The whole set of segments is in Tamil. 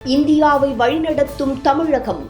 இந்தியாவை வழிநடத்தும் தமிழகம்.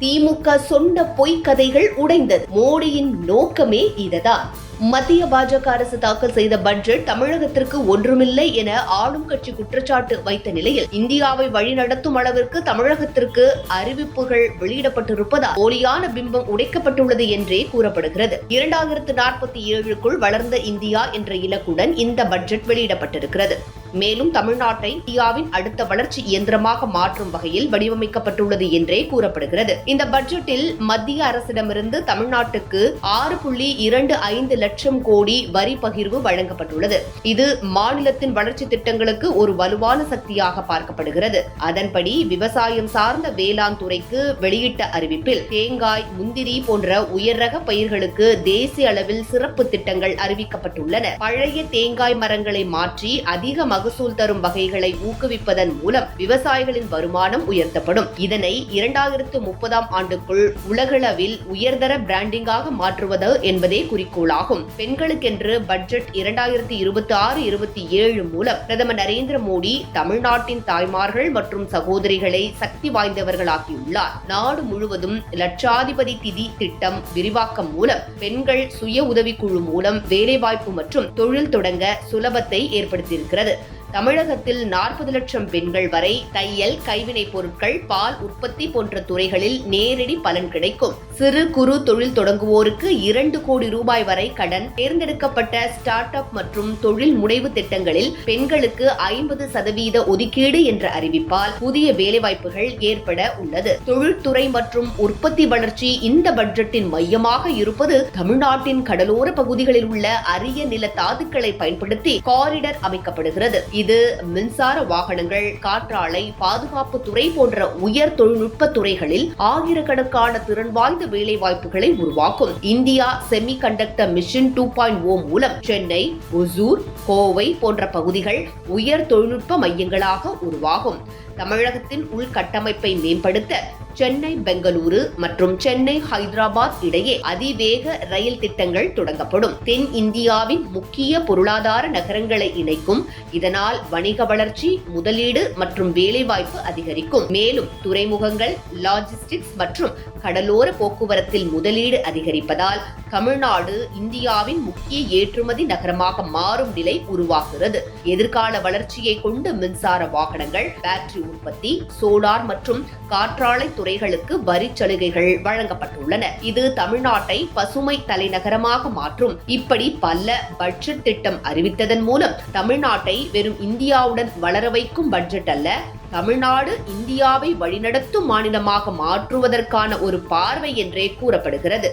திமுக சொன்ன பொய்க்கதைகள் உடைந்தது. மோடியின் நோக்கமே இதுதான். மத்திய பாஜக அரசு தாக்கல் செய்த பட்ஜெட் தமிழகத்திற்கு ஒன்றுமில்லை என ஆளும் கட்சி குற்றச்சாட்டு வைத்த நிலையில் இந்தியாவை வழிநடத்தும் அளவிற்கு தமிழகத்திற்கு அறிவிப்புகள் வெளியிடப்பட்டிருப்பதால் போலியான பிம்பம் உடைக்கப்பட்டுள்ளது என்றே கூறப்படுகிறது. 2047க்குள் வளர்ந்த இந்தியா என்ற இலக்குடன் இந்த பட்ஜெட் வெளியிடப்பட்டிருக்கிறது. மேலும் தமிழ்நாட்டை இந்தியாவின் அடுத்த வளர்ச்சி இயந்திரமாக மாற்றும் வகையில் வடிவமைக்கப்பட்டுள்ளது என்றே கூறப்படுகிறது. இந்த பட்ஜெட்டில் மத்திய அரசிடமிருந்து தமிழ்நாட்டுக்கு 6.25 லட்சம் கோடி வரி பகிர்வு வழங்கப்பட்டுள்ளது. இது மாநிலத்தின் வளர்ச்சி திட்டங்களுக்கு ஒரு வலுவான சக்தியாக பார்க்கப்படுகிறது. அதன்படி விவசாயம் சார்ந்த வேளாண் துறைக்கு வெளியிட்ட அறிவிப்பில் தேங்காய், முந்திரி போன்ற உயர் ரக பயிர்களுக்கு தேசிய அளவில் சிறப்பு திட்டங்கள் அறிவிக்கப்பட்டுள்ளன. பழைய தேங்காய் மரங்களை மாற்றி அதிக மகசூல் தரும் வகைகளை ஊக்குவிப்பதன் மூலம் விவசாயிகளின் வருமானம் உயர்த்தப்படும். இதனை 2030 ஆண்டுக்குள் உலகளவில் உயர்தர பிராண்டிங்காக மாற்றுவது என்பதே குறிக்கோளாகும். பெண்களுக்கென்று பட்ஜெட் 2026-27 மூலம் பிரதமர் நரேந்திர மோடி தமிழ்நாட்டின் தாய்மார்கள் மற்றும் சகோதரிகளை சக்தி வாய்ந்தவர்களாக்கியுள்ளார். நாடு முழுவதும் லட்சாதிபதி திதி திட்டம் விரிவாக்கம் மூலம் பெண்கள் சுய உதவிக்குழு மூலம் வேலைவாய்ப்பு மற்றும் தொழில் தொடங்க சுலபத்தை ஏற்படுத்தியிருக்கிறது. தமிழகத்தில் 40 லட்சம் பெண்கள் வரை தையல், கைவினைப் பொருட்கள், பால் உற்பத்தி போன்ற துறைகளில் நேரடி பலன் கிடைக்கும். சிறு குறு தொழில் தொடங்குவோருக்கு 2 கோடி ரூபாய் வரை கடன். தேர்ந்தெடுக்கப்பட்ட ஸ்டார்ட் அப் மற்றும் தொழில் முனைவு திட்டங்களில் பெண்களுக்கு 50% ஒதுக்கீடு என்ற அறிவிப்பால் புதிய வேலைவாய்ப்புகள் ஏற்பட உள்ளது. தொழில்துறை மற்றும் உற்பத்தி வளர்ச்சி இந்த பட்ஜெட்டின் மையமாக இருப்பது தமிழ்நாட்டின் கடலோர பகுதிகளில் உள்ள அரிய நில தாதுக்களை பயன்படுத்தி காரிடர் அமைக்கப்படுகிறது. இது மின்சார வாகனங்கள், காற்றாலை, பாதுகாப்பு துறை போன்ற உயர் தொழில்நுட்ப துறைகளில் ஆயிரக்கணக்கான திறன் வாய்ந்த வேலை வாய்ப்புகளை உருவாக்கும். இந்தியா செமி கண்டக்டர் மிஷன் 2.0 மூலம் சென்னை, ஒசூர், கோவை போன்ற பகுதிகள் உயர் தொழில்நுட்ப மையங்களாக உருவாகும். தமிழகத்தின் உள்கட்டமைப்பை மேம்படுத்த சென்னை, பெங்களூரு மற்றும் சென்னை, ஹைதராபாத் இடையே அதிவேக ரயில் திட்டங்கள் தொடங்கப்படும். தென் இந்தியாவின் முக்கிய பொருளாதார நகரங்களை இணைக்கும். இதனால் வணிக வளர்ச்சி, முதலீடு மற்றும் வேலைவாய்ப்பு அதிகரிக்கும். மேலும் துறைமுகங்கள், லாஜிஸ்டிக்ஸ் மற்றும் கடலோர போக்குவரத்தில் முதலீடு அதிகரிப்பதால் தமிழ்நாடு இந்தியாவின் முக்கிய ஏற்றுமதி நகரமாக மாறும் நிலை உருவாகிறது. எதிர்கால வளர்ச்சியை கொண்டு மின்சார வாகனங்கள், பேட்டரி உற்பத்தி, சோலார் மற்றும் காற்றாலை துறைகளுக்கு வரி சலுகைகள் வழங்கப்பட்டுள்ளன. இது தமிழ்நாட்டை பசுமை தலைநகரமாக மாற்றும். இப்படி பல பட்ஜெட் திட்டம் அறிவித்ததன் மூலம் தமிழ்நாட்டை வெறும் இந்தியாவுடன் வளர வைக்கும் பட்ஜெட் அல்ல, தமிழ்நாடு இந்தியாவை வழிநடத்தும் மாநிலமாக மாற்றுவதற்கான ஒரு பார்வை என்றே கூறப்படுகிறது.